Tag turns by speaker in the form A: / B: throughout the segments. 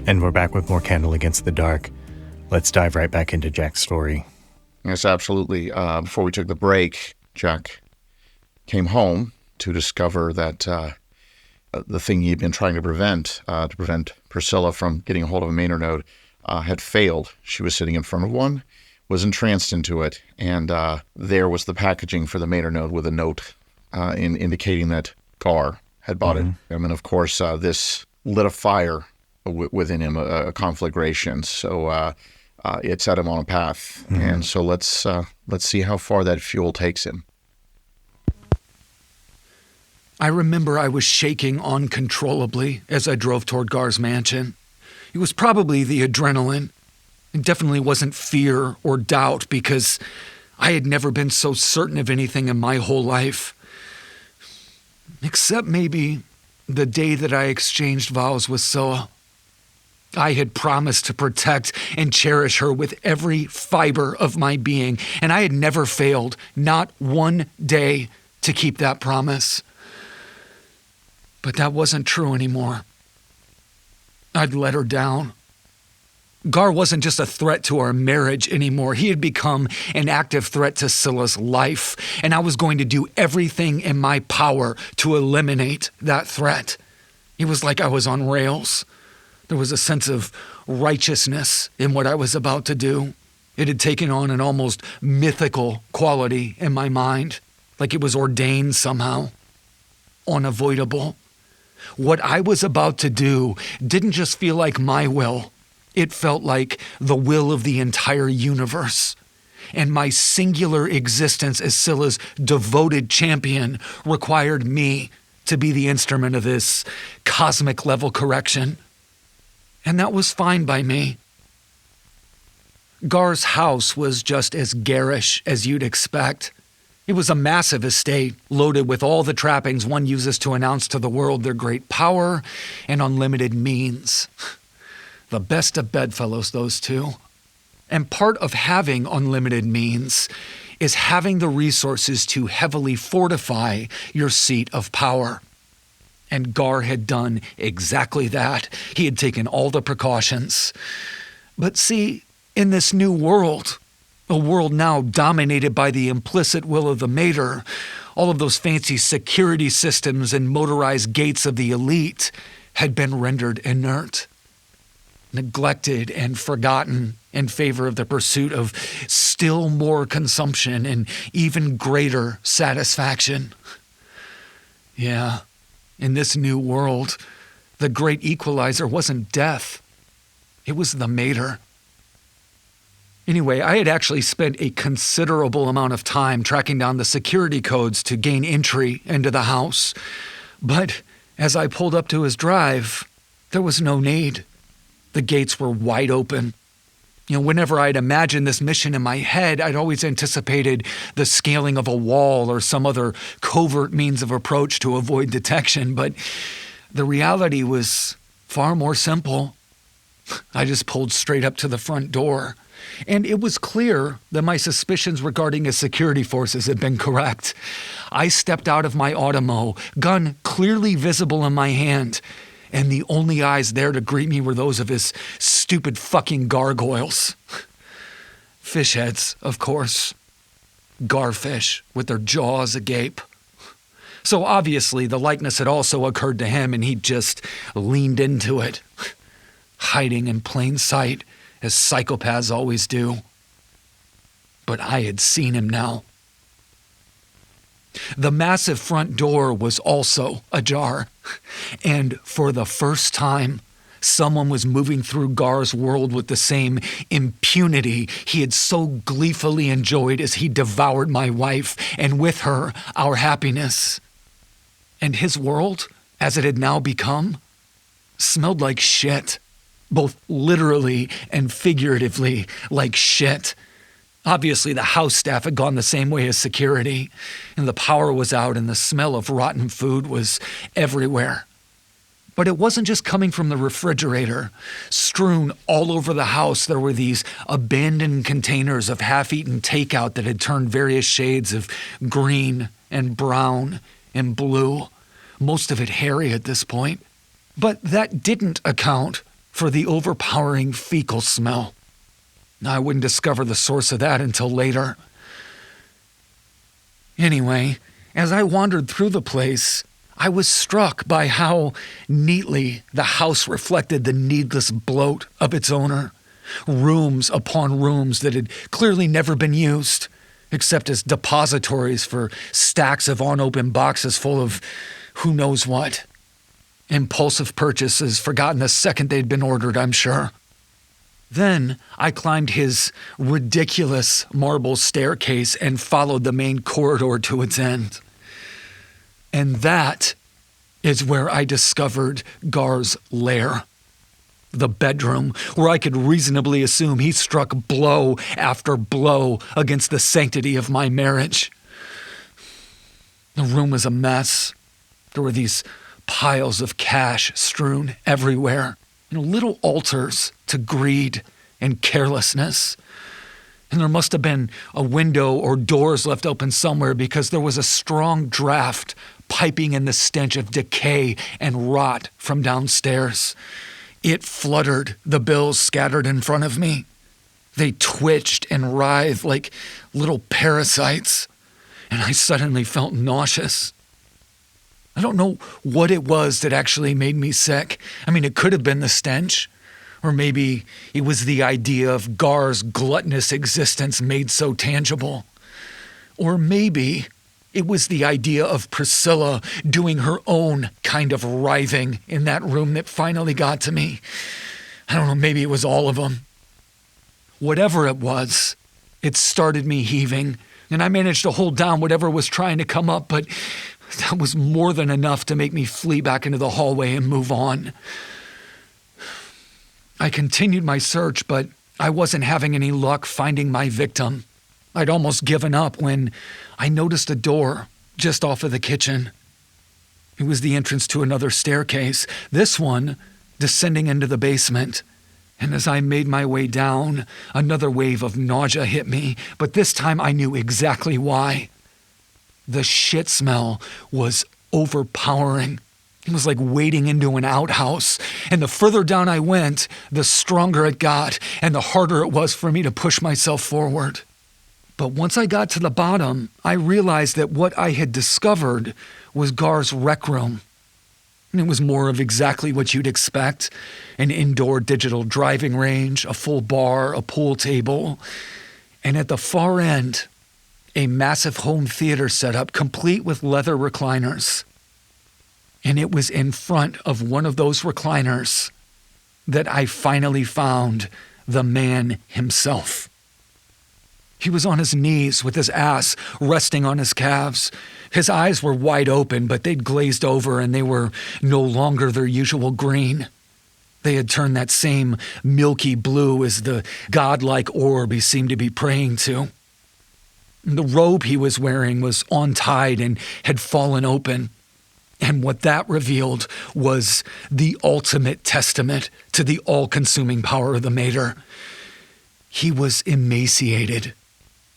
A: And we're back with more Candle Against the Dark. Let's dive right back into Jack's story.
B: Yes, absolutely. Before we took the break, Jack came home to discover that the thing he'd been trying to prevent Priscilla from getting a hold of a Maynard node, had failed. She was sitting in front of one, was entranced into it, and there was the packaging for the Maynard node with a note indicating that Gar had bought it. And of course, this lit a fire within him, a conflagration. So it set him on a path. And so let's see how far that fuel takes him.
C: I remember I was shaking uncontrollably as I drove toward Gar's mansion. It was probably the adrenaline. It definitely wasn't fear or doubt, because I had never been so certain of anything in my whole life. Except maybe the day that I exchanged vows with Scylla. I had promised to protect and cherish her with every fiber of my being, and I had never failed, not one day, to keep that promise. But that wasn't true anymore. I'd let her down. Gar wasn't just a threat to our marriage anymore. He had become an active threat to Scylla's life, and I was going to do everything in my power to eliminate that threat. It was like I was on rails. There was a sense of righteousness in what I was about to do. It had taken on an almost mythical quality in my mind, like it was ordained somehow, unavoidable. What I was about to do didn't just feel like my will. It felt like the will of the entire universe. And my singular existence as Scylla's devoted champion required me to be the instrument of this cosmic level correction. And that was fine by me. Gar's house was just as garish as you'd expect. It was a massive estate, loaded with all the trappings one uses to announce to the world their great power and unlimited means. The best of bedfellows, those two. And part of having unlimited means is having the resources to heavily fortify your seat of power. And Gar had done exactly that. He had taken all the precautions. But see, in this new world, a world now dominated by the implicit will of the Mater, all of those fancy security systems and motorized gates of the elite had been rendered inert, neglected and forgotten in favor of the pursuit of still more consumption and even greater satisfaction. Yeah. In this new world, the great equalizer wasn't death. It was the Mater. Anyway, I had actually spent a considerable amount of time tracking down the security codes to gain entry into the house. But as I pulled up to his drive, there was no need. The gates were wide open. Whenever I'd imagined this mission in my head, I'd always anticipated the scaling of a wall or some other covert means of approach to avoid detection, but the reality was far more simple. I just pulled straight up to the front door, and it was clear that my suspicions regarding his security forces had been correct. I stepped out of my Automo, gun clearly visible in my hand, and the only eyes there to greet me were those of his stupid fucking gargoyles. Fish heads, of course. Garfish with their jaws agape. So obviously the likeness had also occurred to him, and he just leaned into it, hiding in plain sight, as psychopaths always do. But I had seen him now. The massive front door was also ajar, and for the first time, someone was moving through Gar's world with the same impunity he had so gleefully enjoyed as he devoured my wife, and with her, our happiness. And his world, as it had now become, smelled like shit, both literally and figuratively like shit. Obviously, the house staff had gone the same way as security, and the power was out and the smell of rotten food was everywhere. But it wasn't just coming from the refrigerator. Strewn all over the house, there were these abandoned containers of half-eaten takeout that had turned various shades of green and brown and blue, most of it hairy at this point. But that didn't account for the overpowering fecal smell. I wouldn't discover the source of that until later. Anyway, as I wandered through the place, I was struck by how neatly the house reflected the needless bloat of its owner. Rooms upon rooms that had clearly never been used, except as depositories for stacks of unopened boxes full of who knows what. Impulsive purchases forgotten the second they'd been ordered, I'm sure. Then I climbed his ridiculous marble staircase and followed the main corridor to its end. And that is where I discovered Gar's lair. The bedroom where I could reasonably assume he struck blow after blow against the sanctity of my marriage. The room was a mess. There were these piles of cash strewn everywhere, little altars to greed and carelessness. And there must have been a window or doors left open somewhere because there was a strong draft piping in the stench of decay and rot from downstairs. It fluttered the bills scattered in front of me. They twitched and writhed like little parasites, and I suddenly felt nauseous. I don't know what it was that actually made me sick. It could have been the stench, or maybe it was the idea of Gar's gluttonous existence made so tangible. Or maybe it was the idea of Priscilla doing her own kind of writhing in that room that finally got to me. I don't know, maybe it was all of them. Whatever it was, it started me heaving, and I managed to hold down whatever was trying to come up, but that was more than enough to make me flee back into the hallway and move on. I continued my search, but I wasn't having any luck finding my victim. I'd almost given up when I noticed a door just off of the kitchen. It was the entrance to another staircase, this one descending into the basement. And as I made my way down, another wave of nausea hit me, but this time I knew exactly why. The shit smell was overpowering. It was like wading into an outhouse. And the further down I went, the stronger it got, and the harder it was for me to push myself forward. But once I got to the bottom, I realized that what I had discovered was Gar's rec room. And it was more of exactly what you'd expect: an indoor digital driving range, a full bar, a pool table, and at the far end, a massive home theater setup complete with leather recliners. And it was in front of one of those recliners that I finally found the man himself. He was on his knees with his ass resting on his calves. His eyes were wide open, but they'd glazed over and they were no longer their usual green. They had turned that same milky blue as the godlike orb he seemed to be praying to. The robe he was wearing was untied and had fallen open. And what that revealed was the ultimate testament to the all-consuming power of the Mater. He was emaciated,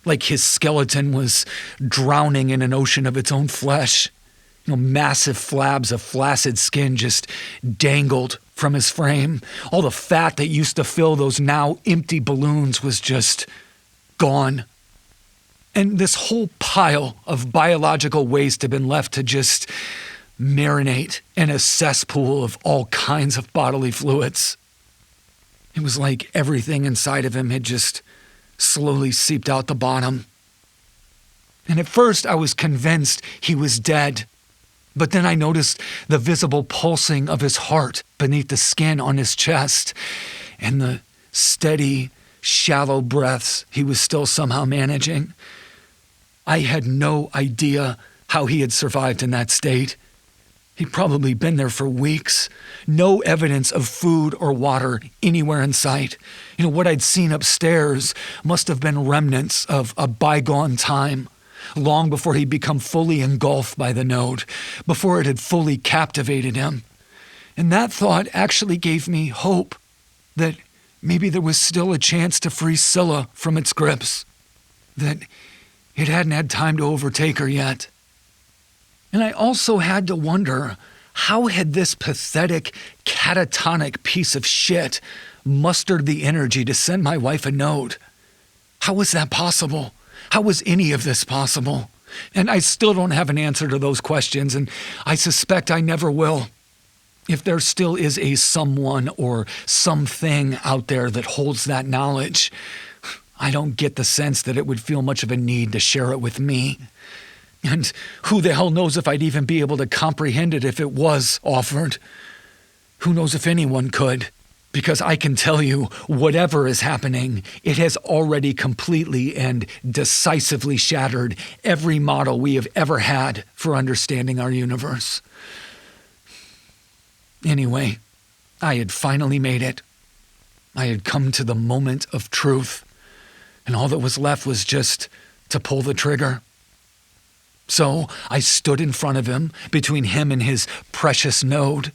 C: like his skeleton was drowning in an ocean of its own flesh. Massive flabs of flaccid skin just dangled from his frame. All the fat that used to fill those now empty balloons was just gone. And this whole pile of biological waste had been left to just marinate in a cesspool of all kinds of bodily fluids. It was like everything inside of him had just slowly seeped out the bottom. And at first I was convinced he was dead, but then I noticed the visible pulsing of his heart beneath the skin on his chest and the steady, shallow breaths he was still somehow managing. I had no idea how he had survived in that state. He'd probably been there for weeks. No evidence of food or water anywhere in sight. What I'd seen upstairs must have been remnants of a bygone time, long before he'd become fully engulfed by the node, before it had fully captivated him. And that thought actually gave me hope that maybe there was still a chance to free Scylla from its grips, that it hadn't had time to overtake her yet. And I also had to wonder How had this pathetic, catatonic piece of shit mustered the energy to send my wife a note? How was that possible? How was any of this possible? And I still don't have an answer to those questions, and I suspect I never will. If there still is a someone or something out there that holds that knowledge, I don't get the sense that it would feel much of a need to share it with me. And who the hell knows if I'd even be able to comprehend it if it was offered? Who knows if anyone could? Because I can tell you, whatever is happening, it has already completely and decisively shattered every model we have ever had for understanding our universe. Anyway, I had finally made it. I had come to the moment of truth, and all that was left was just to pull the trigger. So I stood in front of him, between him and his precious node.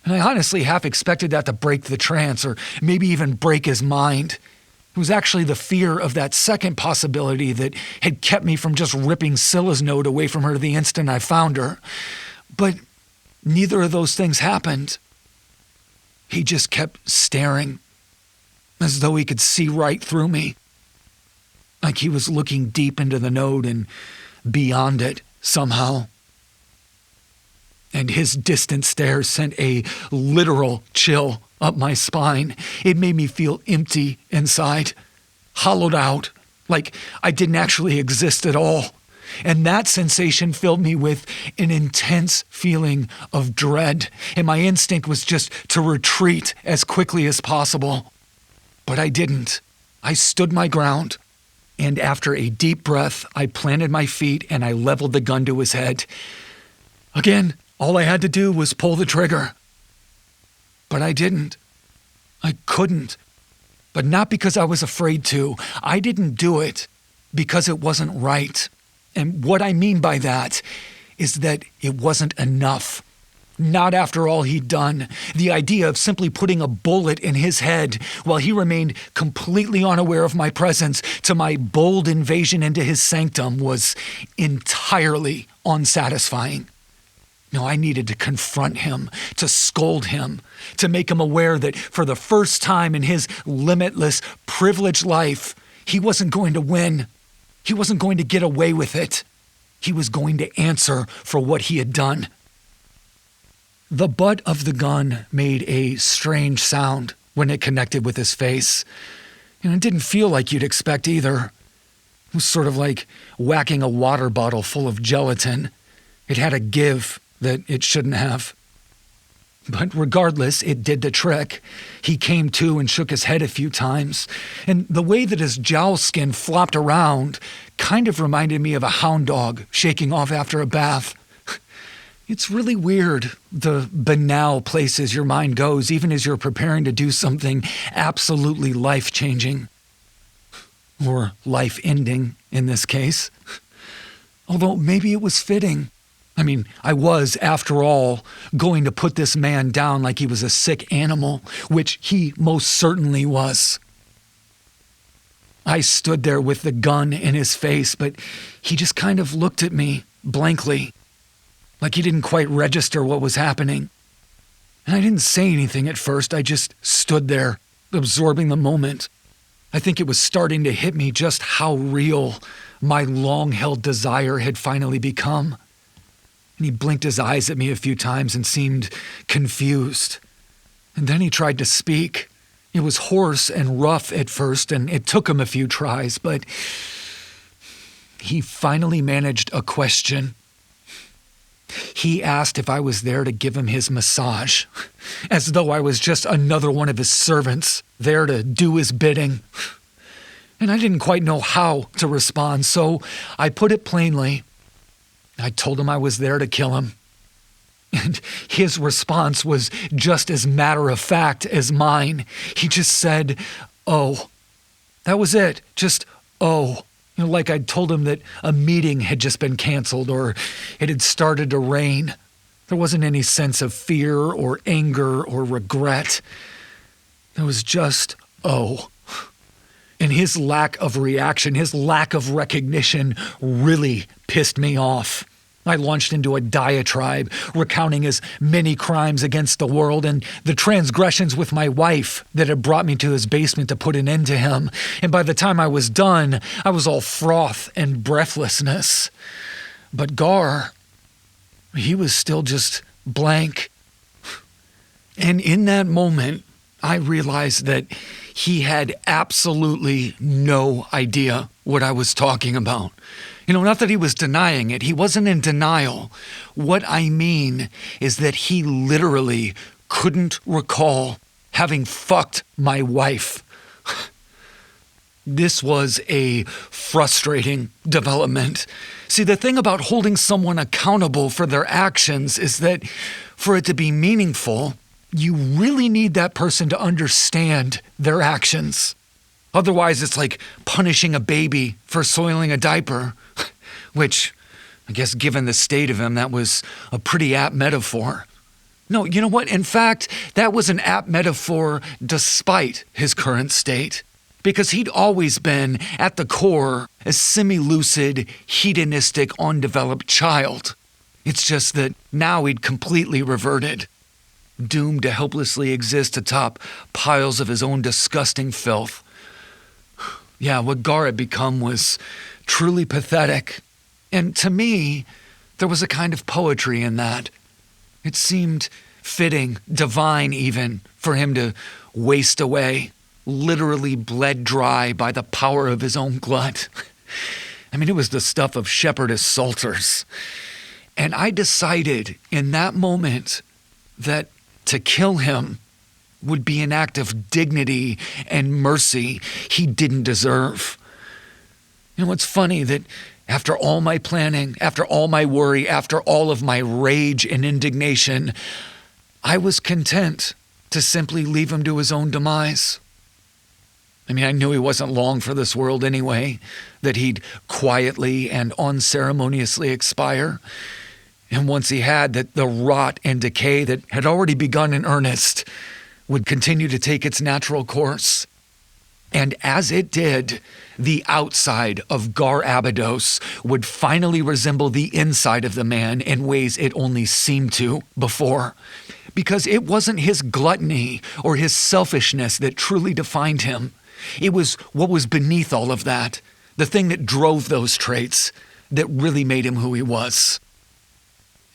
C: And I honestly half expected that to break the trance, or maybe even break his mind. It was actually the fear of that second possibility that had kept me from just ripping Scylla's node away from her the instant I found her. But neither of those things happened. He just kept staring, as though he could see right through me. Like he was looking deep into the node and beyond it somehow. And his distant stare sent a literal chill up my spine. It made me feel empty inside, hollowed out, like I didn't actually exist at all. And that sensation filled me with an intense feeling of dread, and my instinct was just to retreat as quickly as possible. But I didn't. I stood my ground, and after a deep breath, I planted my feet and I leveled the gun to his head. Again, all I had to do was pull the trigger. But I didn't. I couldn't. But not because I was afraid to. I didn't do it because it wasn't right. And what I mean by that is that it wasn't enough. Not after all he'd done. The idea of simply putting a bullet in his head while he remained completely unaware of my presence to my bold invasion into his sanctum was entirely unsatisfying. No, I needed to confront him, to scold him, to make him aware that for the first time in his limitless, privileged life, he wasn't going to win. He wasn't going to get away with it. He was going to answer for what he had done. The butt of the gun made a strange sound when it connected with his face. And it didn't feel like you'd expect either. It was sort of like whacking a water bottle full of gelatin. It had a give that it shouldn't have. But regardless, it did the trick. He came to and shook his head a few times, and the way that his jowl skin flopped around kind of reminded me of a hound dog shaking off after a bath. It's really weird, the banal places your mind goes, even as you're preparing to do something absolutely life-changing. Or life-ending, in this case. Although maybe it was fitting. I mean, I was, after all, going to put this man down like he was a sick animal, which he most certainly was. I stood there with the gun in his face, but he just kind of looked at me blankly, like he didn't quite register what was happening. And I didn't say anything at first. I just stood there, absorbing the moment. I think it was starting to hit me just how real my long-held desire had finally become. And he blinked his eyes at me a few times and seemed confused. And then he tried to speak. It was hoarse and rough at first, and it took him a few tries, but he finally managed a question. He asked if I was there to give him his massage, as though I was just another one of his servants, there to do his bidding. And I didn't quite know how to respond, so I put it plainly. I told him I was there to kill him. And his response was just as matter-of-fact as mine. He just said, "Oh." That was it. Just, "Oh." You know, like I'd told him that a meeting had just been canceled or it had started to rain. There wasn't any sense of fear or anger or regret. There was just, "Oh." And his lack of reaction, his lack of recognition really pissed me off. I launched into a diatribe, recounting his many crimes against the world and the transgressions with my wife that had brought me to his basement to put an end to him. And by the time I was done, I was all froth and breathlessness. But Gar, he was still just blank. And in that moment, I realized that he had absolutely no idea what I was talking about. Not that he was denying it. He wasn't in denial. What I mean is that he literally couldn't recall having fucked my wife. This was a frustrating development. See, the thing about holding someone accountable for their actions is that for it to be meaningful, you really need that person to understand their actions. Otherwise, it's like punishing a baby for soiling a diaper, which, I guess given the state of him, that was a pretty apt metaphor. No, you know what? In fact, that was an apt metaphor despite his current state, because he'd always been, at the core, a semi-lucid, hedonistic, undeveloped child. It's just that now he'd completely reverted, doomed to helplessly exist atop piles of his own disgusting filth. Yeah, what Gar had become was truly pathetic. And to me, there was a kind of poetry in that. It seemed fitting, divine even, for him to waste away, literally bled dry by the power of his own glut. I mean, it was the stuff of shepherdess psalters. And I decided in that moment that to kill him would be an act of dignity and mercy he didn't deserve. It's funny that after all my planning, after all my worry, after all of my rage and indignation, I was content to simply leave him to his own demise. I mean, I knew he wasn't long for this world anyway, that he'd quietly and unceremoniously expire. And once he had, that the rot and decay that had already begun in earnest would continue to take its natural course. And as it did, the outside of Gar Abydos would finally resemble the inside of the man in ways it only seemed to before. Because it wasn't his gluttony or his selfishness that truly defined him. It was what was beneath all of that, the thing that drove those traits, that really made him who he was.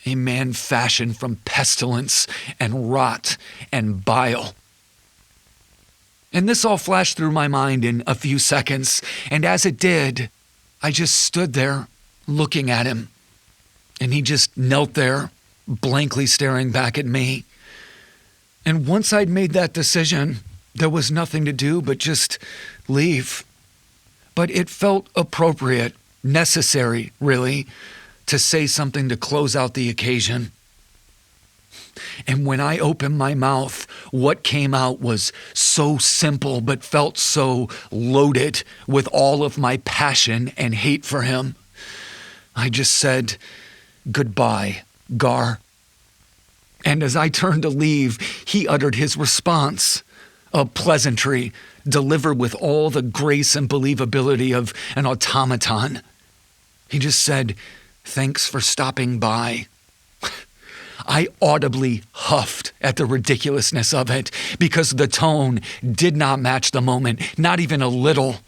C: A man fashioned from pestilence and rot and bile. And this all flashed through my mind in a few seconds, and as it did, I just stood there looking at him. And he just knelt there, blankly staring back at me. And once I'd made that decision, there was nothing to do but just leave. But it felt appropriate, necessary, really, to say something to close out the occasion. And when I opened my mouth, what came out was so simple but felt so loaded with all of my passion and hate for him. I just said, "Goodbye, Gar." And as I turned to leave, he uttered his response, a pleasantry delivered with all the grace and believability of an automaton. He just said, "Thanks for stopping by." I audibly huffed at the ridiculousness of it because the tone did not match the moment, not even a little.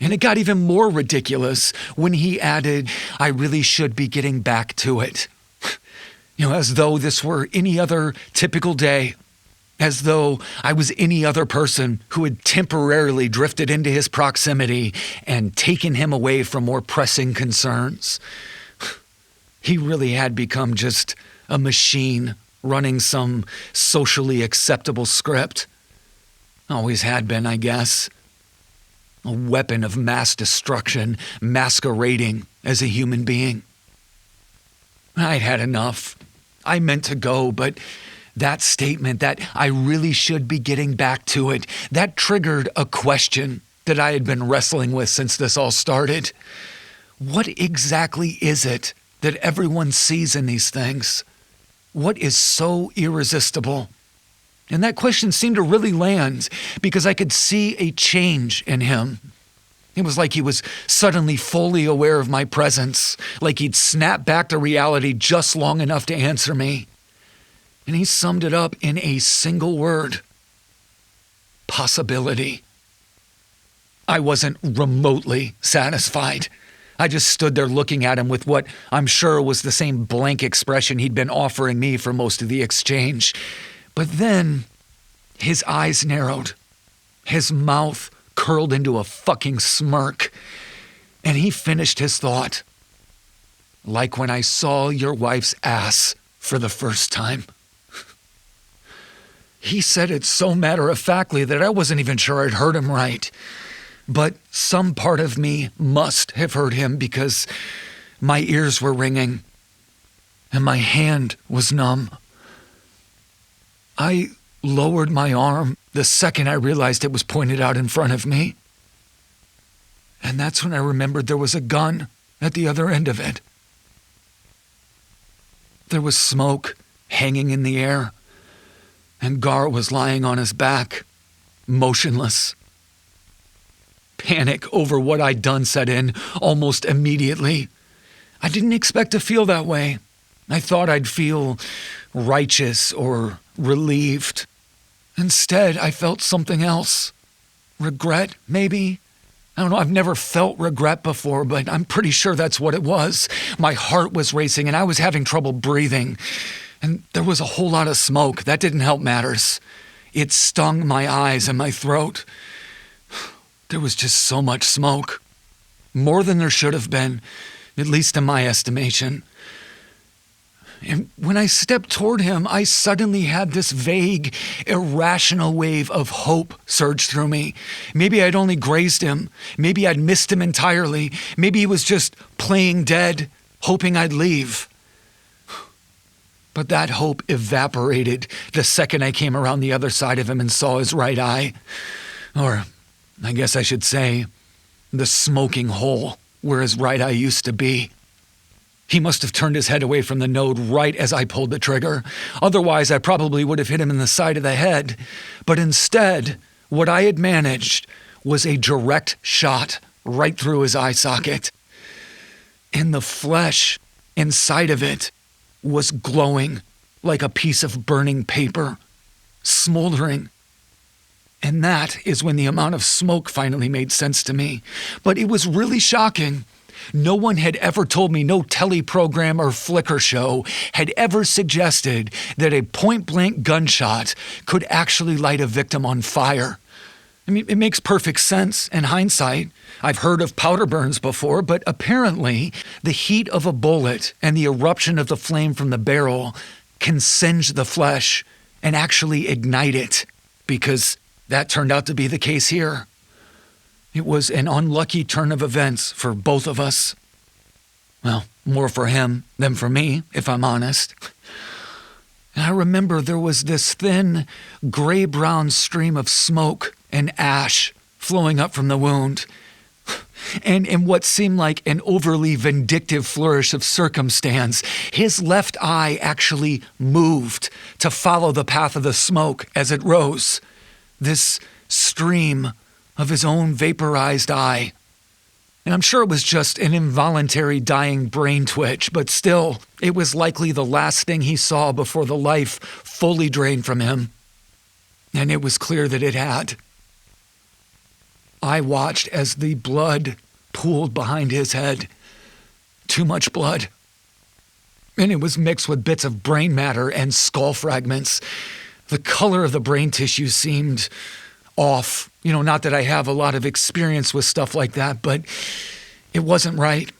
C: And it got even more ridiculous when he added, "I really should be getting back to it." As though this were any other typical day, as though I was any other person who had temporarily drifted into his proximity and taken him away from more pressing concerns. He really had become just a machine running some socially acceptable script. Always had been, I guess. A weapon of mass destruction masquerading as a human being. I'd had enough. I meant to go, but that statement that I really should be getting back to it, that triggered a question that I had been wrestling with since this all started. What exactly is it that everyone sees in these things? What is so irresistible? And that question seemed to really land because I could see a change in him. It was like he was suddenly fully aware of my presence, like he'd snapped back to reality just long enough to answer me. And he summed it up in a single word: possibility. I wasn't remotely satisfied. I just stood there looking at him with what I'm sure was the same blank expression he'd been offering me for most of the exchange. But then his eyes narrowed, his mouth curled into a fucking smirk, and he finished his thought. Like when I saw your wife's ass for the first time. He said it so matter-of-factly that I wasn't even sure I'd heard him right. But some part of me must have heard him because my ears were ringing and my hand was numb. I lowered my arm the second I realized it was pointed out in front of me. And that's when I remembered there was a gun at the other end of it. There was smoke hanging in the air, and Gar was lying on his back, motionless. Panic over what I'd done set in almost immediately. I didn't expect to feel that way. I thought I'd feel righteous or relieved. Instead, I felt something else. Regret, maybe? I don't know, I've never felt regret before, but I'm pretty sure that's what it was. My heart was racing and I was having trouble breathing. And there was a whole lot of smoke. That didn't help matters. It stung my eyes and my throat. There was just so much smoke. More than there should have been, at least in my estimation. And when I stepped toward him, I suddenly had this vague, irrational wave of hope surge through me. Maybe I'd only grazed him. Maybe I'd missed him entirely. Maybe he was just playing dead, hoping I'd leave. But that hope evaporated the second I came around the other side of him and saw his right eye. Or, I guess I should say, the smoking hole where his right eye used to be. He must have turned his head away from the node right as I pulled the trigger. Otherwise, I probably would have hit him in the side of the head. But instead, what I had managed was a direct shot right through his eye socket. And the flesh inside of it was glowing like a piece of burning paper, smoldering. And that is when the amount of smoke finally made sense to me. But it was really shocking. No one had ever told me, no teleprogram or flicker show had ever suggested that a point-blank gunshot could actually light a victim on fire. I mean, it makes perfect sense in hindsight. I've heard of powder burns before, but apparently the heat of a bullet and the eruption of the flame from the barrel can singe the flesh and actually ignite it, because that turned out to be the case here. It was an unlucky turn of events for both of us. Well, more for him than for me, if I'm honest. And I remember there was this thin, gray-brown stream of smoke and ash flowing up from the wound. And in what seemed like an overly vindictive flourish of circumstance, his left eye actually moved to follow the path of the smoke as it rose. This stream of his own vaporized eye. And I'm sure it was just an involuntary dying brain twitch, but still, it was likely the last thing he saw before the life fully drained from him. And it was clear that it had. I watched as the blood pooled behind his head. Too much blood. And it was mixed with bits of brain matter and skull fragments. The color of the brain tissue seemed off. You know, not that I have a lot of experience with stuff like that, but it wasn't right.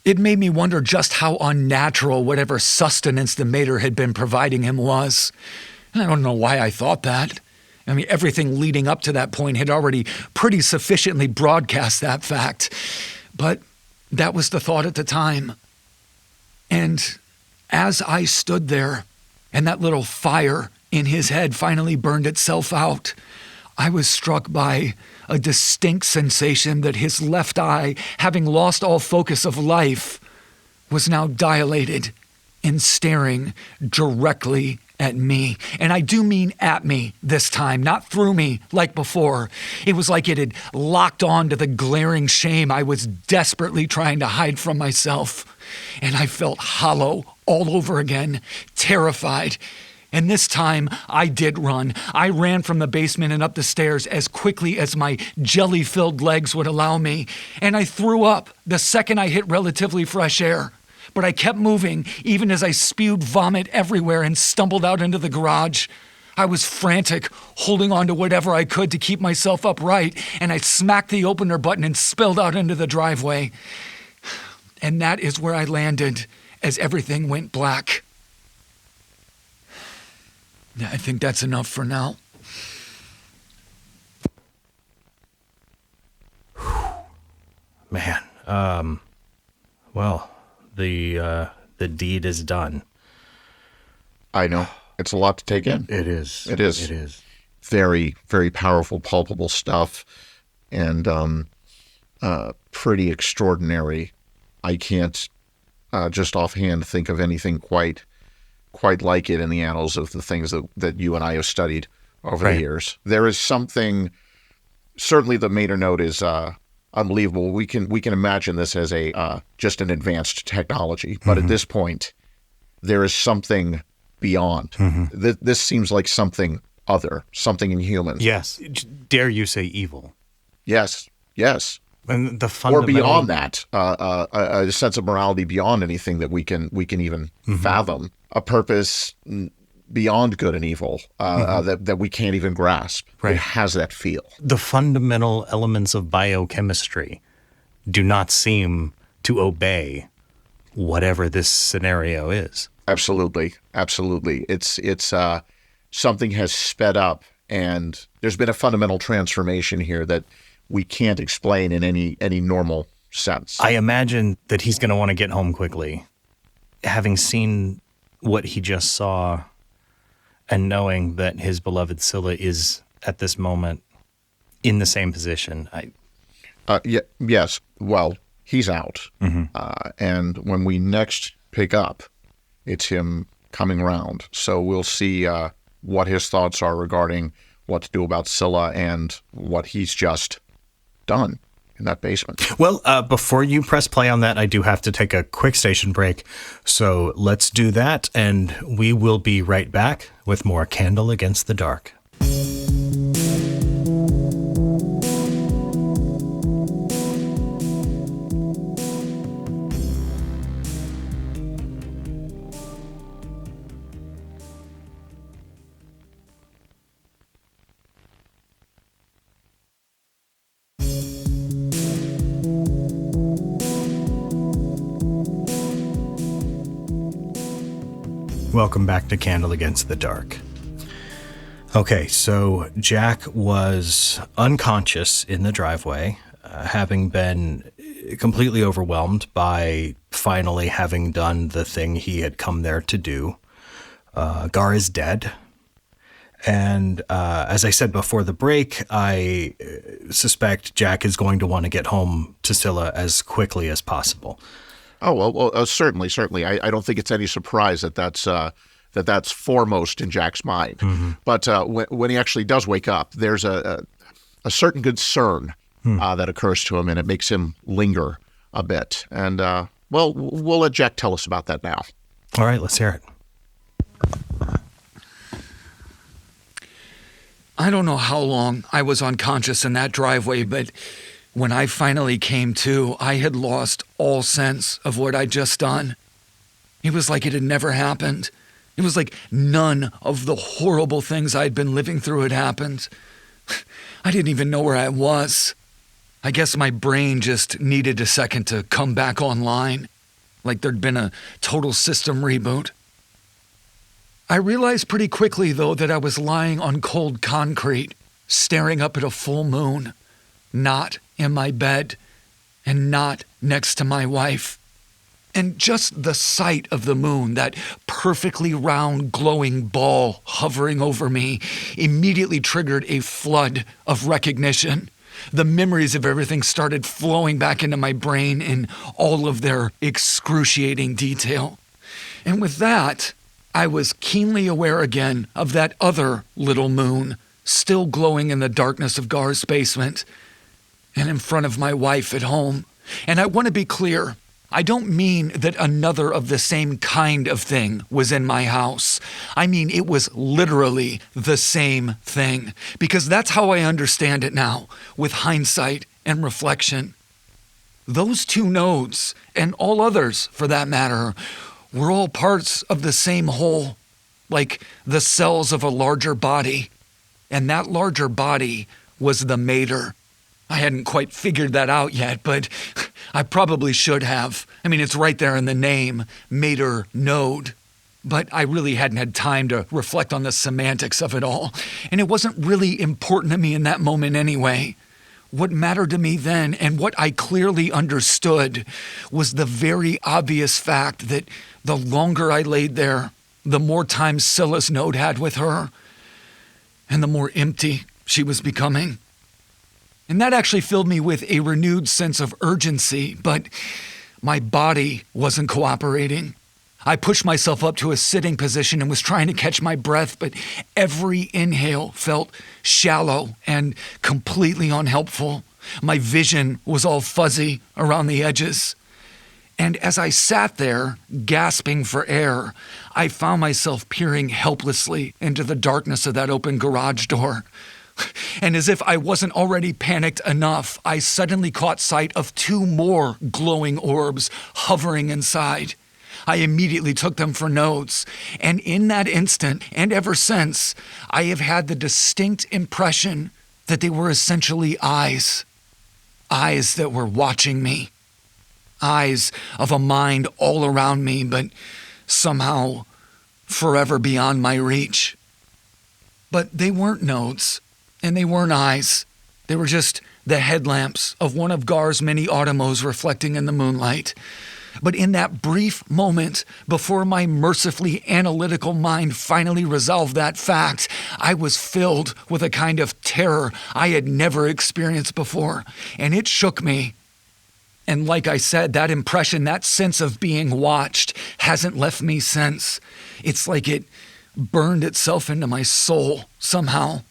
C: It made me wonder just how unnatural whatever sustenance the mater had been providing him was. And I don't know why I thought that. I mean, everything leading up to that point had already pretty sufficiently broadcast that fact. But that was the thought at the time. And as I stood there and that little fire in his head finally burned itself out, I was struck by a distinct sensation that his left eye, having lost all focus of life, was now dilated and staring directly at me. And I do mean at me this time, not through me like before. It was like it had locked on to the glaring shame I was desperately trying to hide from myself. And I felt hollow all over again, terrified. And this time, I did run. I ran from the basement and up the stairs as quickly as my jelly-filled legs would allow me. And I threw up the second I hit relatively fresh air. But I kept moving, even as I spewed vomit everywhere and stumbled out into the garage. I was frantic, holding on to whatever I could to keep myself upright, and I smacked the opener button and spilled out into the driveway. And that is where I landed as everything went black. I think that's enough for now.
A: Man, well, the deed is done.
B: I know. It's a lot to take in.
A: It is.
B: It is.
A: It is.
B: Very, very powerful, palpable stuff, and pretty extraordinary. I can't just offhand think of anything quite like it in the annals of the things that you and I have studied over the years. There is something, certainly the Mater note is unbelievable. We can imagine this as a just an advanced technology, but at this point, there is something beyond. This seems like something other, something inhuman.
A: Yes. Dare you say evil?
B: Yes.
A: And the
B: Or
A: fundamental...
B: beyond that, a sense of morality beyond anything that we can even fathom, a purpose beyond good and evil that we can't even grasp.
A: Right.
B: It has that feel.
A: The fundamental elements of biochemistry do not seem to obey whatever this scenario is.
B: Absolutely. It's something has sped up, and there's been a fundamental transformation here that we can't explain in any normal sense.
A: I imagine that he's going to want to get home quickly. Having seen what he just saw and knowing that his beloved Scylla is at this moment in the same position.
B: Yes. Well, he's out. And when we next pick up, it's him coming around. So we'll see what his thoughts are regarding what to do about Scylla and what he's just done in that basement.
A: Well, before you press play on that, I do have to take a quick station break. So let's do that, and we will be right back with more Candle Against the Dark. Welcome back to Candle Against the Dark. Okay, so Jack was unconscious in the driveway, having been completely overwhelmed by finally having done the thing he had come there to do. Gar is dead. And as I said before the break, I suspect Jack is going to want to get home to Scylla as quickly as possible.
B: Oh, well, certainly. I don't think it's any surprise that that's foremost in Jack's mind. But when he actually does wake up, there's a certain concern that occurs to him, and it makes him linger a bit. And, well, we'll let Jack tell us about that now.
A: All right, let's hear it.
C: I don't know how long I was unconscious in that driveway, but when I finally came to, I had lost all sense of what I'd just done. It was like it had never happened. It was like none of the horrible things I'd been living through had happened. I didn't even know where I was. I guess my brain just needed a second to come back online, like there'd been a total system reboot. I realized pretty quickly, though, that I was lying on cold concrete, staring up at a full moon, not in my bed, and not next to my wife. And just the sight of the moon, that perfectly round, glowing ball hovering over me, immediately triggered a flood of recognition. The memories of everything started flowing back into my brain in all of their excruciating detail. And with that, I was keenly aware again of that other little moon, still glowing in the darkness of Gar's basement and in front of my wife at home. And I want to be clear, I don't mean that another of the same kind of thing was in my house. I mean, it was literally the same thing, because that's how I understand it now, with hindsight and reflection. Those two nodes, and all others for that matter, were all parts of the same whole, like the cells of a larger body. And that larger body was the mater. I hadn't quite figured that out yet, but I probably should have. I mean, it's right there in the name, mater node. But I really hadn't had time to reflect on the semantics of it all. And it wasn't really important to me in that moment anyway. What mattered to me then, and what I clearly understood, was the very obvious fact that the longer I laid there, the more time Scylla's node had with her, and the more empty she was becoming. And that actually filled me with a renewed sense of urgency, but my body wasn't cooperating. I pushed myself up to a sitting position and was trying to catch my breath, but every inhale felt shallow and completely unhelpful. My vision was all fuzzy around the edges. And as I sat there, gasping for air, I found myself peering helplessly into the darkness of that open garage door. And as if I wasn't already panicked enough, I suddenly caught sight of two more glowing orbs hovering inside. I immediately took them for notes, and in that instant, and ever since, I have had the distinct impression that they were essentially eyes. Eyes that were watching me. Eyes of a mind all around me, but somehow forever beyond my reach. But they weren't notes, and they weren't eyes. They were just the headlamps of one of Gar's many automos reflecting in the moonlight. But in that brief moment, before my mercifully analytical mind finally resolved that fact, I was filled with a kind of terror I had never experienced before, and it shook me. And like I said, that impression, that sense of being watched, hasn't left me since. It's like it burned itself into my soul somehow.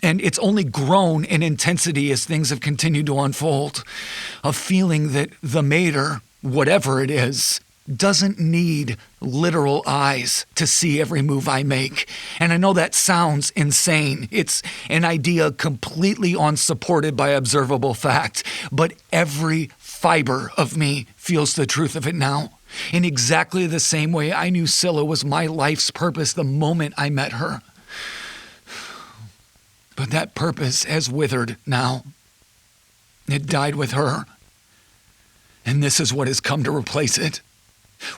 C: And it's only grown in intensity as things have continued to unfold. A feeling that the mater, whatever it is, doesn't need literal eyes to see every move I make. And I know that sounds insane. It's an idea completely unsupported by observable fact, but every fiber of me feels the truth of it now. In exactly the same way I knew Scylla was my life's purpose the moment I met her. But that purpose has withered now. It died with her. And this is what has come to replace it.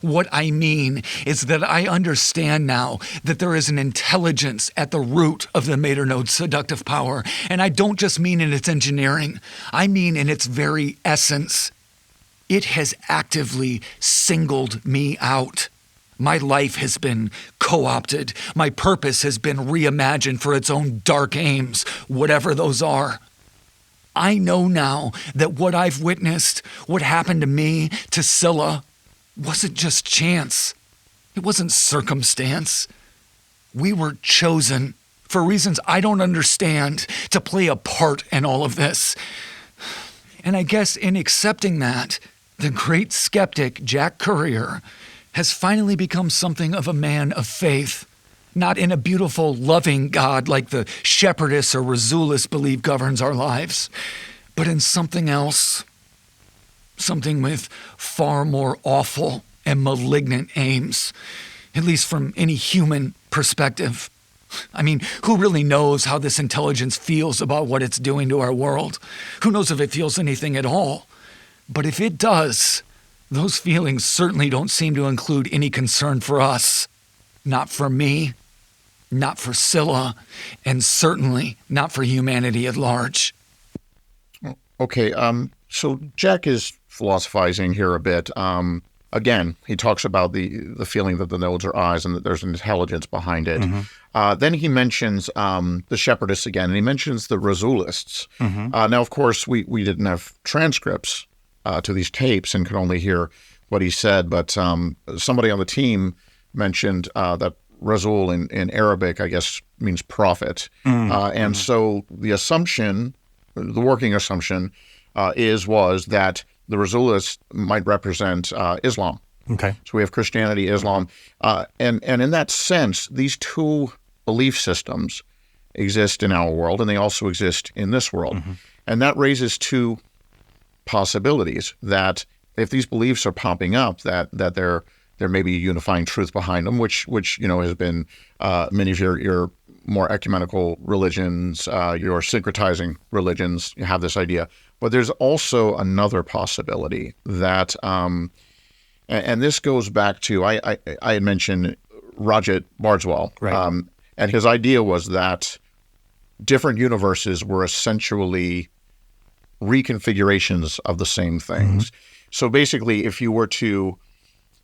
C: What I mean is that I understand now that there is an intelligence at the root of the mater node's seductive power. And I don't just mean in its engineering. I mean in its very essence. It has actively singled me out. My life has been co-opted. My purpose has been reimagined for its own dark aims, whatever those are. I know now that what I've witnessed, what happened to me, to Scylla, wasn't just chance. It wasn't circumstance. We were chosen, for reasons I don't understand, to play a part in all of this. And I guess in accepting that, the great skeptic Jack Courier has finally become something of a man of faith. Not in a beautiful, loving God like the shepherdess or Razulis believe governs our lives, but in something else. Something with far more awful and malignant aims, at least from any human perspective. I mean, who really knows how this intelligence feels about what it's doing to our world? Who knows if it feels anything at all? But if it does, those feelings certainly don't seem to include any concern for us. Not for me, not for Scylla, and certainly not for humanity at large.
B: Okay, so Jack is philosophizing here a bit. Again, he talks about the feeling that the nodes are eyes and that there's an intelligence behind it. Mm-hmm. Then he mentions the shepherdess again, and he mentions the Razulists. Mm-hmm. Now, of course, we didn't have transcripts to these tapes and could only hear what he said, but somebody on the team mentioned that Rasul in Arabic, I guess, means prophet. And so the assumption, the working assumption, was that the Rasulists might represent Islam.
A: Okay.
B: So we have Christianity, Islam, and in that sense, these two belief systems exist in our world, and they also exist in this world. And that raises two possibilities: that if these beliefs are popping up, that there may be a unifying truth behind them, which has been many of your more ecumenical religions, your syncretizing religions have this idea. But there's also another possibility that, and this goes back to, I had mentioned Rajat Bardwell,
A: Right.
B: and his idea was that different universes were essentially reconfigurations of the same things. So basically, if you were to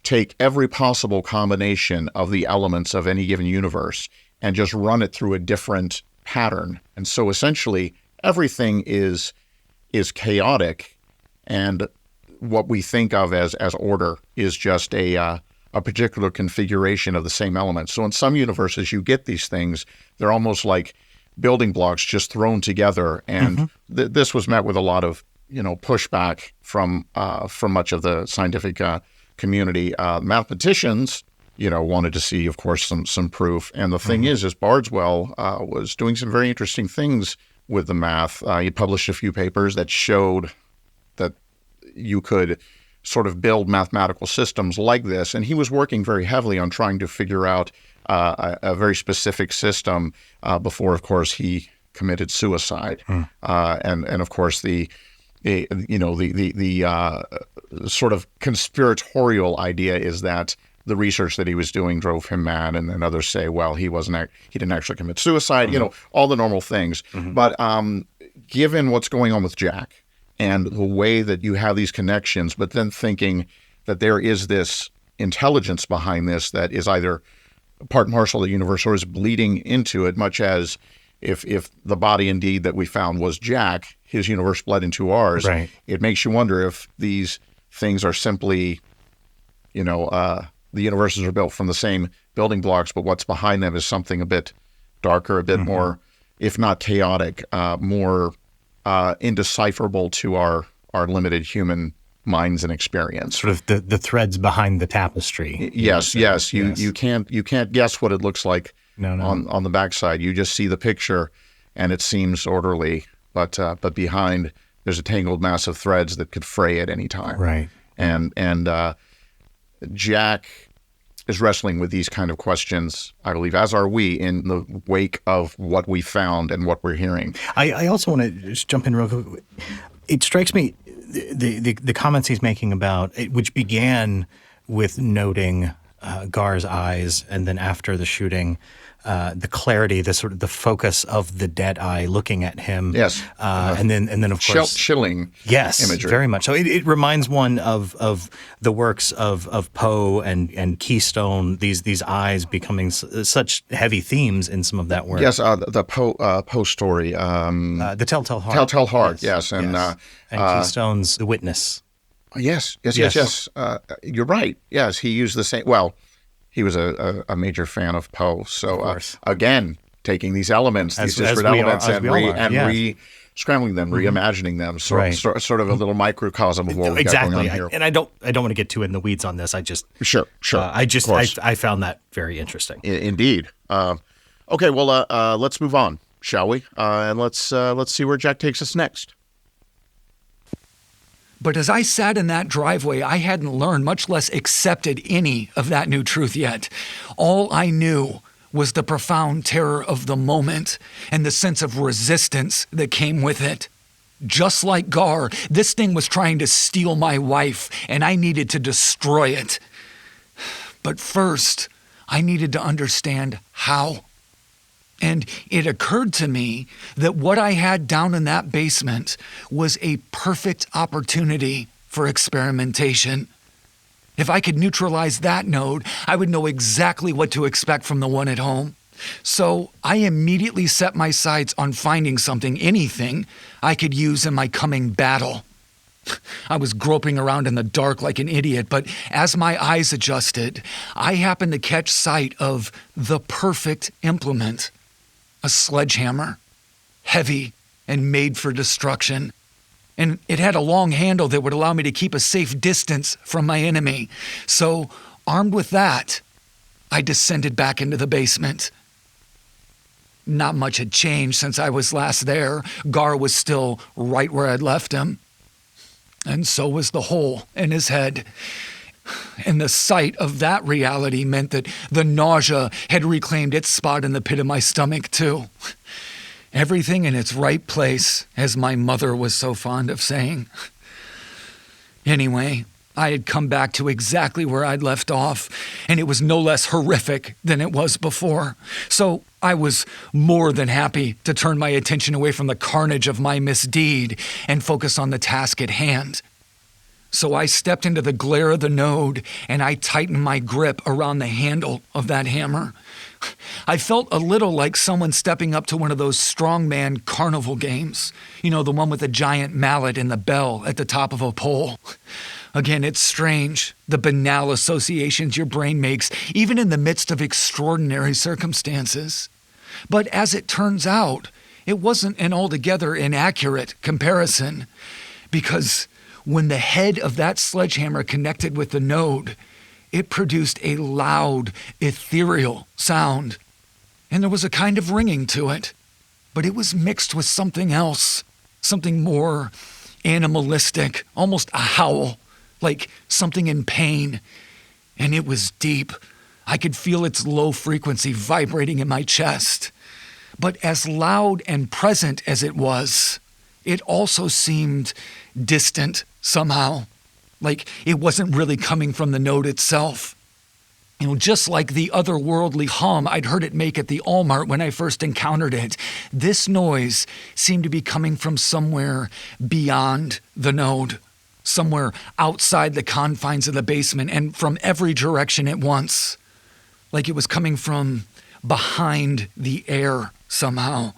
B: take every possible combination of the elements of any given universe and just run it through a different pattern, and so essentially everything is chaotic, and what we think of as order is just a particular configuration of the same elements. So in some universes, you get these things; they're almost like building blocks just thrown together, and this was met with a lot of pushback from much of the scientific community. Mathematicians wanted to see, of course, some proof. And the thing is Bardwell was doing some very interesting things with the math. He published a few papers that showed that you could sort of build mathematical systems like this, and he was working very heavily on trying to figure out a very specific system before, of course, he committed suicide. And of course, the sort of conspiratorial idea is that the research that he was doing drove him mad, and then others say, well, he didn't actually commit suicide. All the normal things. But given what's going on with Jack and the way that you have these connections, but then thinking that there is this intelligence behind this that is either part and parcel of the universe or is bleeding into it, much as if the body indeed that we found was Jack, his universe bled into ours.
A: Right.
B: It makes you wonder if these things are simply, the universes are built from the same building blocks, but what's behind them is something a bit darker, a bit more, if not chaotic, more indecipherable to our limited human minds and experience.
A: Sort of the threads behind the tapestry.
B: Yes. You can't guess what it looks like.
A: No.
B: On the backside. You just see the picture, and it seems orderly, but behind there's a tangled mass of threads that could fray at any time.
A: Right.
B: And Jack is wrestling with these kind of questions, I believe, as are we, in the wake of what we found and what we're hearing.
A: I also want to just jump in real quick. It strikes me the comments he's making about it, which began with noting Gar's eyes, and then after the shooting, the clarity, the sort of the focus of the dead eye looking at him.
B: Yes.
A: And then of course
B: chilling.
A: Yes,
B: imagery.
A: very much so. It reminds one of the works of Poe and Keystone. These eyes becoming such heavy themes in some of that work.
B: Yes, the Poe story.
A: The Telltale Heart.
B: Telltale Heart. Yes,
A: and Keystone's The Witness.
B: Yes. You're right. Yes, he used the same. Well, he was a major fan of Poe. So again, taking these elements, these disparate elements, and scrambling them, reimagining them, sort of a little microcosm of what we've got going on here.
A: And I don't want to get too in the weeds on this. I just
B: sure.
A: I found that very interesting.
B: Indeed. Okay, well, let's move on, shall we? And let's see where Jack takes us next.
C: But as I sat in that driveway, I hadn't learned, much less accepted any of that new truth yet. All I knew was the profound terror of the moment and the sense of resistance that came with it. Just like Gar, this thing was trying to steal my wife, and I needed to destroy it. But first, I needed to understand how. And it occurred to me that what I had down in that basement was a perfect opportunity for experimentation. If I could neutralize that node, I would know exactly what to expect from the one at home. So I immediately set my sights on finding something, anything, I could use in my coming battle. I was groping around in the dark like an idiot, but as my eyes adjusted, I happened to catch sight of the perfect implement, a sledgehammer, heavy and made for destruction. And it had a long handle that would allow me to keep a safe distance from my enemy. So, armed with that, I descended back into the basement. Not much had changed since I was last there. Gar was still right where I'd left him. And so was the hole in his head. And the sight of that reality meant that the nausea had reclaimed its spot in the pit of my stomach, too. Everything in its right place, as my mother was so fond of saying. Anyway, I had come back to exactly where I'd left off, and it was no less horrific than it was before. So I was more than happy to turn my attention away from the carnage of my misdeed and focus on the task at hand. So I stepped into the glare of the node, and I tightened my grip around the handle of that hammer. I felt a little like someone stepping up to one of those strongman carnival games. You know, the one with the giant mallet and the bell at the top of a pole. Again, it's strange, the banal associations your brain makes, even in the midst of extraordinary circumstances. But as it turns out, it wasn't an altogether inaccurate comparison, because when the head of that sledgehammer connected with the node, it produced a loud, ethereal sound. And there was a kind of ringing to it, but it was mixed with something else, something more animalistic, almost a howl, like something in pain. And it was deep. I could feel its low frequency vibrating in my chest. But as loud and present as it was, it also seemed distant somehow, like it wasn't really coming from the node itself. You know, just like the otherworldly hum I'd heard it make at the Allmart when I first encountered it, this noise seemed to be coming from somewhere beyond the node, somewhere outside the confines of the basement and from every direction at once, like it was coming from behind the air somehow.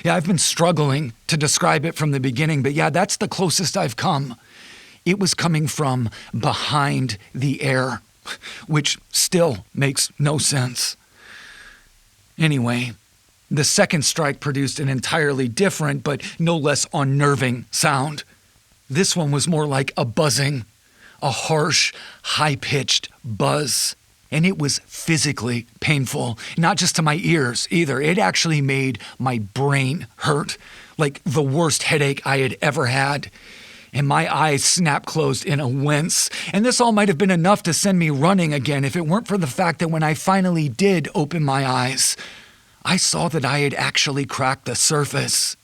C: Yeah, I've been struggling to describe it from the beginning, but yeah, that's the closest I've come. It was coming from behind the air, which still makes no sense. Anyway, the second strike produced an entirely different but no less unnerving sound. This one was more like a buzzing, a harsh, high-pitched buzz. And it was physically painful, not just to my ears either. It actually made my brain hurt, like the worst headache I had ever had. And my eyes snapped closed in a wince. And this all might have been enough to send me running again if it weren't for the fact that when I finally did open my eyes, I saw that I had actually cracked the surface.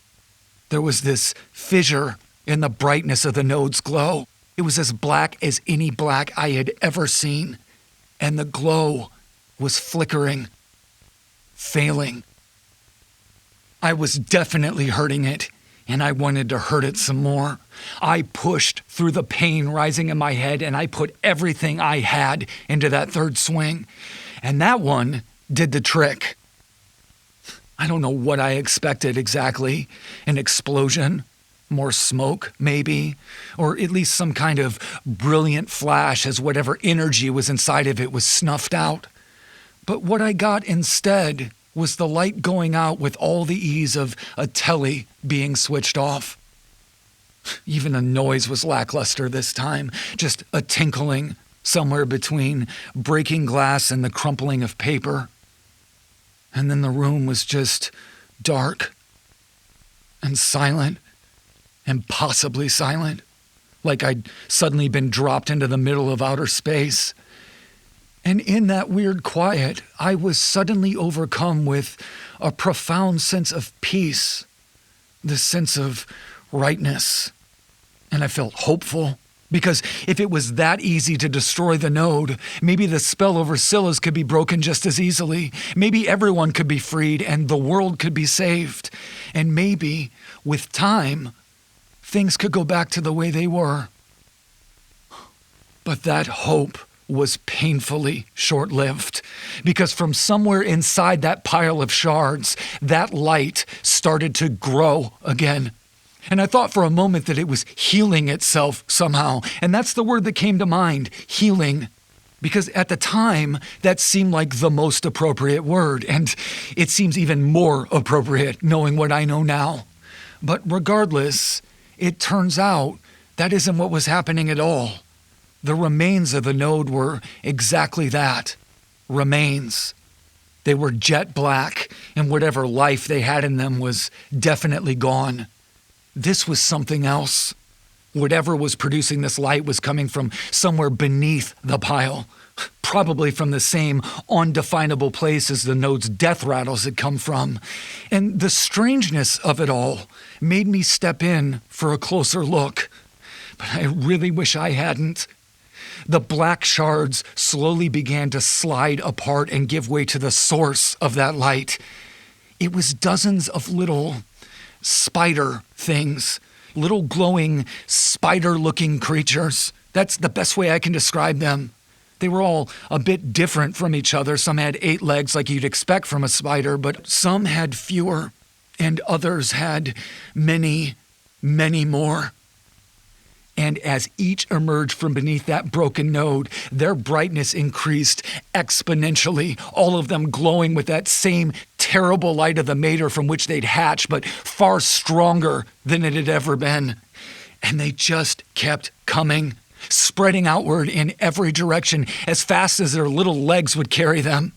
C: There was this fissure in the brightness of the node's glow. It was as black as any black I had ever seen. And the glow was flickering, failing. I was definitely hurting it, and I wanted to hurt it some more. I pushed through the pain rising in my head, and I put everything I had into that third swing. And that one did the trick. I don't know what I expected exactly. An explosion? More smoke, maybe, or at least some kind of brilliant flash as whatever energy was inside of it was snuffed out. But what I got instead was the light going out with all the ease of a telly being switched off. Even the noise was lackluster this time, just a tinkling somewhere between breaking glass and the crumpling of paper. And then the room was just dark and silent. Impossibly silent, like I'd suddenly been dropped into the middle of outer space. And in that weird quiet, I was suddenly overcome with a profound sense of peace, this sense of rightness. And I felt hopeful, because if it was that easy to destroy the node, maybe the spell over Scylla's could be broken just as easily. Maybe everyone could be freed and the world could be saved. And maybe, with time, things could go back to the way they were. But that hope was painfully short-lived, because from somewhere inside that pile of shards, that light started to grow again. And I thought for a moment that it was healing itself somehow. And that's the word that came to mind, healing. Because at the time, that seemed like the most appropriate word. And it seems even more appropriate knowing what I know now. But regardless, it turns out that isn't what was happening at all. The remains of the node were exactly that, remains. They were jet black, and whatever life they had in them was definitely gone. This was something else. Whatever was producing this light was coming from somewhere beneath the pile, probably from the same undefinable place as the node's death rattles had come from. And the strangeness of it all made me step in for a closer look. But I really wish I hadn't. The black shards slowly began to slide apart and give way to the source of that light. It was dozens of little spider things, little glowing spider-looking creatures. That's the best way I can describe them. They were all a bit different from each other. Some had 8 legs like you'd expect from a spider, but some had fewer, and others had many, many more. And as each emerged from beneath that broken node, their brightness increased exponentially, all of them glowing with that same terrible light of the mater from which they'd hatched, but far stronger than it had ever been. And they just kept coming, spreading outward in every direction as fast as their little legs would carry them.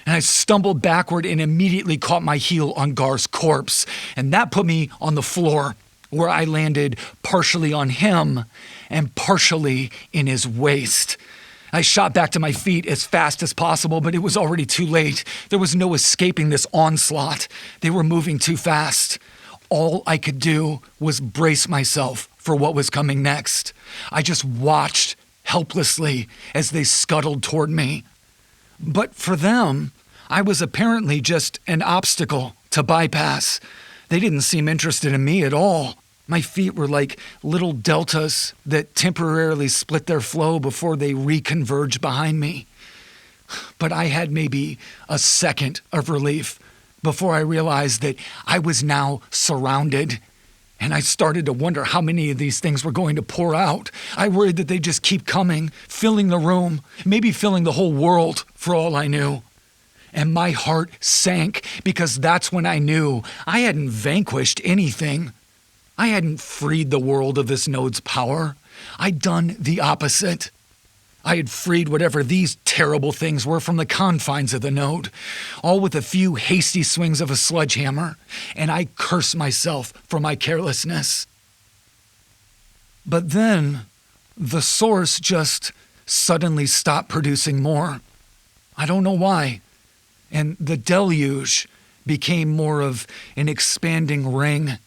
C: And I stumbled backward and immediately caught my heel on Gar's corpse, and that put me on the floor, where I landed partially on him and partially in his waist. I shot back to my feet as fast as possible, but it was already too late. There was no escaping this onslaught. They were moving too fast. All I could do was brace myself for what was coming next. I just watched helplessly as they scuttled toward me. But for them, I was apparently just an obstacle to bypass. They didn't seem interested in me at all. My feet were like little deltas that temporarily split their flow before they reconverged behind me. But I had maybe a second of relief before I realized that I was now surrounded. And I started to wonder how many of these things were going to pour out. I worried that they'd just keep coming, filling the room, maybe filling the whole world for all I knew. And my heart sank because that's when I knew I hadn't vanquished anything. I hadn't freed the world of this node's power. I'd done the opposite. I had freed whatever these terrible things were from the confines of the node, all with a few hasty swings of a sledgehammer, and I cursed myself for my carelessness. But then, the source just suddenly stopped producing more. I don't know why. And the deluge became more of an expanding ring.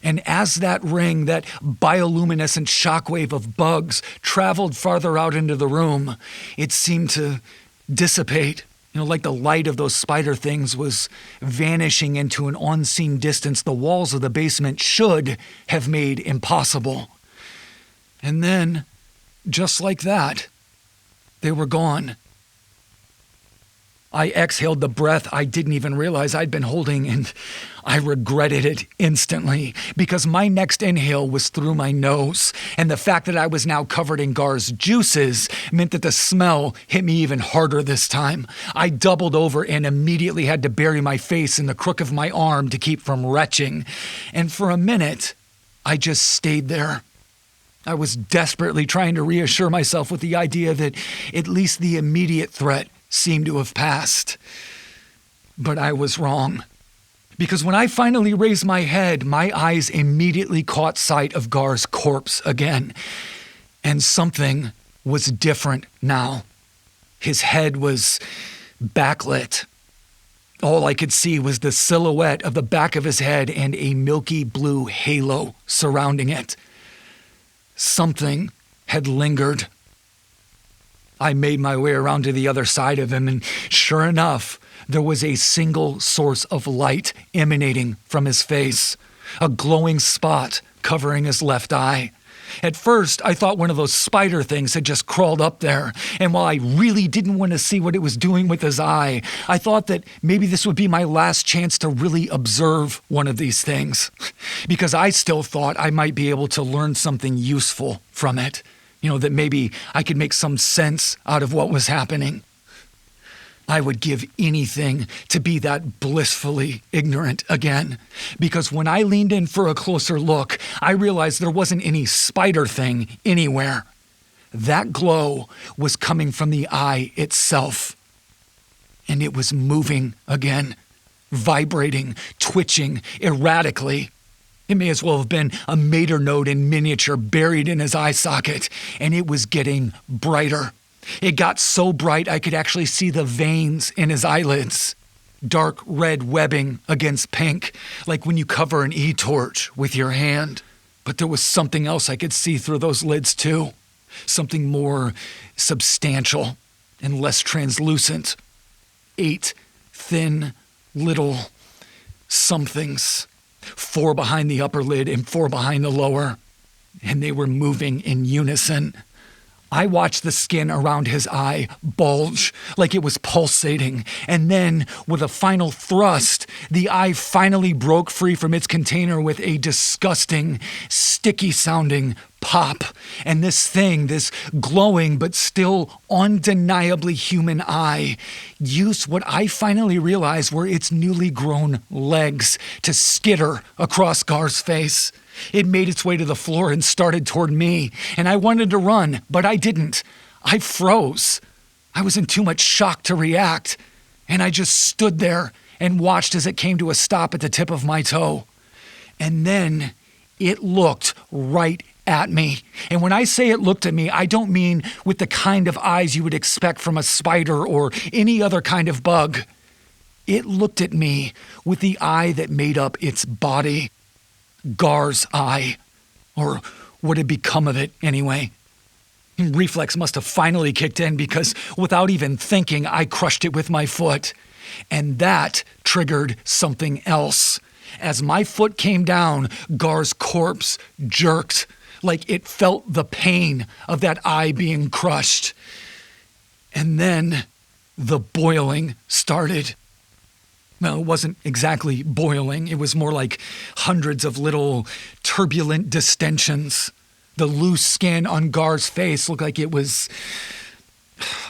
C: And as that ring, that bioluminescent shockwave of bugs traveled farther out into the room, it seemed to dissipate. Like the light of those spider things was vanishing into an unseen distance the walls of the basement should have made impossible. And then, just like that, they were gone. I exhaled the breath I didn't even realize I'd been holding, and I regretted it instantly because my next inhale was through my nose, and the fact that I was now covered in Gar's juices meant that the smell hit me even harder this time. I doubled over and immediately had to bury my face in the crook of my arm to keep from retching, and for a minute, I just stayed there. I was desperately trying to reassure myself with the idea that at least the immediate threat seemed to have passed. But I was wrong. Because when I finally raised my head, my eyes immediately caught sight of Gar's corpse again. And something was different now. His head was backlit. All I could see was the silhouette of the back of his head and a milky blue halo surrounding it. Something had lingered. I made my way around to the other side of him, and sure enough, there was a single source of light emanating from his face, a glowing spot covering his left eye. At first, I thought one of those spider things had just crawled up there, and while I really didn't want to see what it was doing with his eye, I thought that maybe this would be my last chance to really observe one of these things, because I still thought I might be able to learn something useful from it, that maybe I could make some sense out of what was happening. I would give anything to be that blissfully ignorant again, because when I leaned in for a closer look, I realized there wasn't any spider thing anywhere. That glow was coming from the eye itself, and it was moving again, vibrating, twitching erratically. It may as well have been a mater node in miniature buried in his eye socket, and it was getting brighter. It got so bright I could actually see the veins in his eyelids. Dark red webbing against pink, like when you cover an e-torch with your hand. But there was something else I could see through those lids too. Something more substantial and less translucent. 8 thin little somethings. 4 behind the upper lid and 4 behind the lower. And they were moving in unison. I watched the skin around his eye bulge like it was pulsating, and then, with a final thrust, the eye finally broke free from its container with a disgusting, sticky-sounding pop. And this thing, this glowing but still undeniably human eye, used what I finally realized were its newly grown legs to skitter across Gar's face. It made its way to the floor and started toward me, and I wanted to run, but I didn't. I froze. I was in too much shock to react, and I just stood there and watched as it came to a stop at the tip of my toe. And then it looked right at me. And when I say it looked at me, I don't mean with the kind of eyes you would expect from a spider or any other kind of bug. It looked at me with the eye that made up its body. Gar's eye, or what had become of it anyway. Reflex must have finally kicked in because without even thinking, I crushed it with my foot. And that triggered something else. As my foot came down, Gar's corpse jerked like it felt the pain of that eye being crushed. And then the boiling started. Well, it wasn't exactly boiling. It was more like hundreds of little turbulent distensions. The loose skin on Gar's face looked like it was,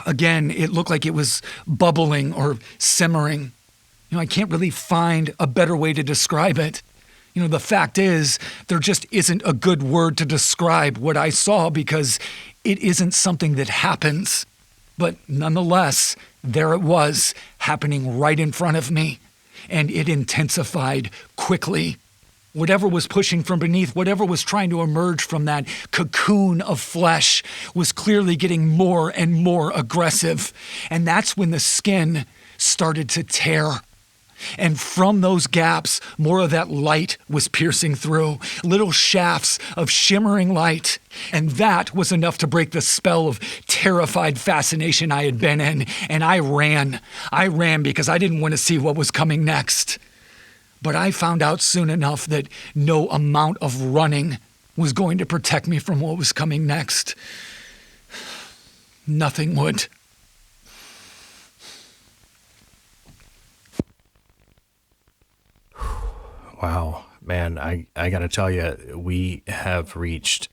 C: again, it looked like it was bubbling or simmering. I can't really find a better way to describe it. The fact is, there just isn't a good word to describe what I saw because it isn't something that happens. But nonetheless, there it was, happening right in front of me. And it intensified quickly. Whatever was pushing from beneath, whatever was trying to emerge from that cocoon of flesh was clearly getting more and more aggressive. And that's when the skin started to tear. And from those gaps, more of that light was piercing through, little shafts of shimmering light. And that was enough to break the spell of terrified fascination I had been in. And I ran. I ran because I didn't want to see what was coming next. But I found out soon enough that no amount of running was going to protect me from what was coming next. Nothing would.
A: Wow, man, I got to tell you, we have reached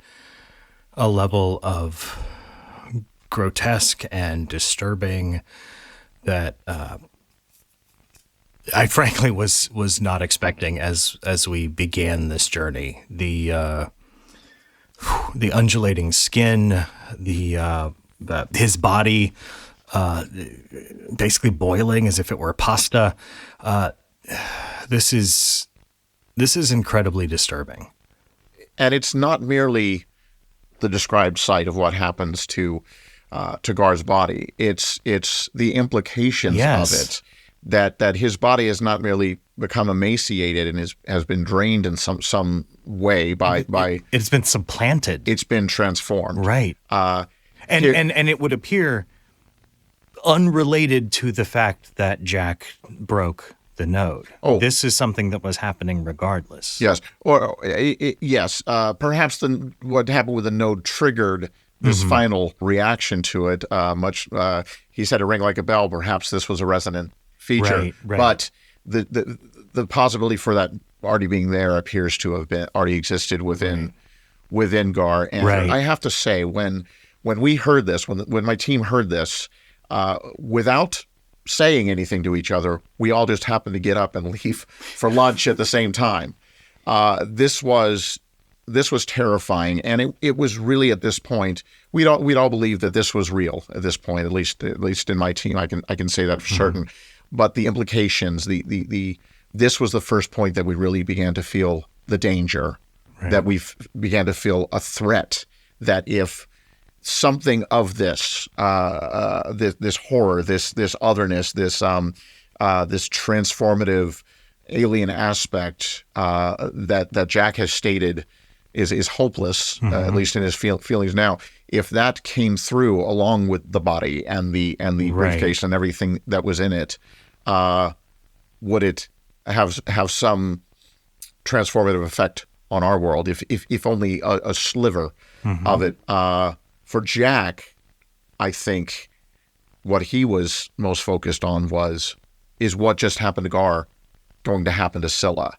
A: a level of grotesque and disturbing that I frankly was not expecting as we began this journey. The undulating skin, his body basically boiling as if it were pasta. This is incredibly disturbing.
B: And it's not merely the described sight of what happens to Gar's body. It's the implications of it. That his body has not merely become emaciated and has been drained in some way by
A: it's been supplanted.
B: It's been transformed.
A: Right. And it would appear unrelated to the fact that Jack broke the node.
B: Oh.
A: This is something that was happening regardless.
B: Yes, or yes. Perhaps what happened with the node triggered this final reaction to it. He said it rang like a bell. Perhaps this was a resonant feature,
A: Right.
B: but the possibility for that already being there appears to have been already existed within Gar. And
A: Right.
B: I have to say, when we heard this, when my team heard this, without saying anything to each other, we all just happened to get up and leave for lunch at the same time. This was terrifying, and it was really at this point we'd all believed that this was real at this point. At least in my team, I can say that for certain. But the implications, this was the first point that we really began to feel the danger,
A: Right.
B: that we began to feel a threat. That if something of this this horror, this otherness, this transformative alien aspect that Jack has stated is hopeless, at least in his feelings now. If that came through along with the body and the
A: Right.
B: briefcase and everything that was in it, would it have some transformative effect on our world? If only a sliver of it. For Jack, I think what he was most focused on is what just happened to Gar going to happen to Scylla.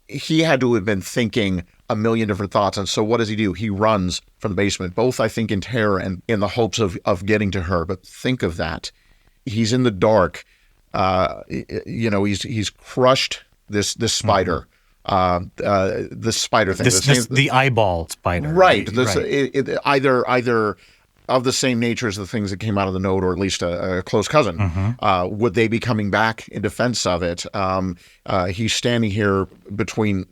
B: He had to have been thinking a million different thoughts. And so what does he do? He runs from the basement, both, I think, in terror and in the hopes of getting to her. But think of that. He's in the dark. He's crushed this spider. The spider thing.
A: The eyeball spider.
B: Right.
A: Right.
B: Either of the same nature as the things that came out of the node, or at least a close cousin. Would they be coming back in defense of it? He's standing here between,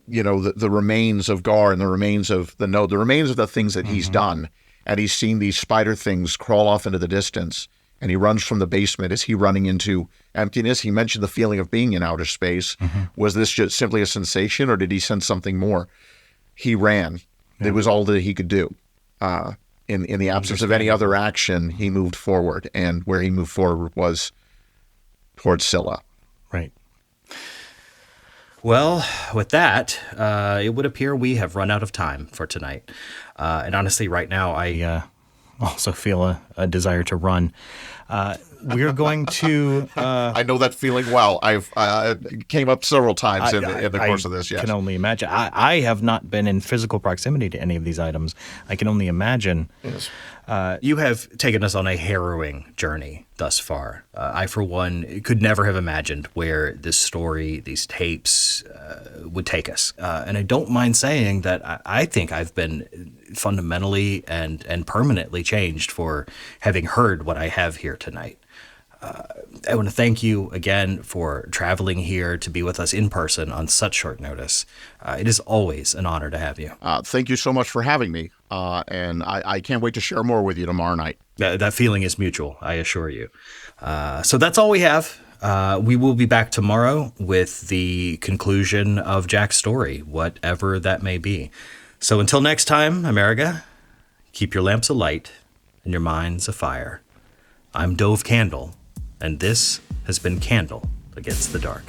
B: the remains of Gar and the remains of the node, the remains of the things that he's done, and he's seen these spider things crawl off into the distance. And he runs from the basement. Is he running into emptiness? He mentioned the feeling of being in outer space. Was this just simply a sensation, or did he sense something more? He ran. Yeah. It was all that he could do. In the absence of any other action, he moved forward. And where he moved forward was towards Scylla.
A: Right. Well, with that, it would appear we have run out of time for tonight. And honestly, right now, I also feel a desire to run. We're going to...
B: I know that feeling well. I've came up several times in the course of this, yes.
A: I can only imagine. I have not been in physical proximity to any of these items. I can only imagine.
B: Yes.
A: You have taken us on a harrowing journey thus far. I, for one, could never have imagined where this story, these tapes, would take us. And I don't mind saying that I think I've been fundamentally and permanently changed for having heard what I have here tonight. I want to thank you again for traveling here to be with us in person on such short notice. It is always an honor to have you.
B: Thank you so much for having me. And I can't wait to share more with you tomorrow night.
A: That feeling is mutual, I assure you. So that's all we have. We will be back tomorrow with the conclusion of Jack's story, whatever that may be. So until next time, America, keep your lamps alight and your minds afire. I'm Dov Kandel, and this has been Candle Against the Dark.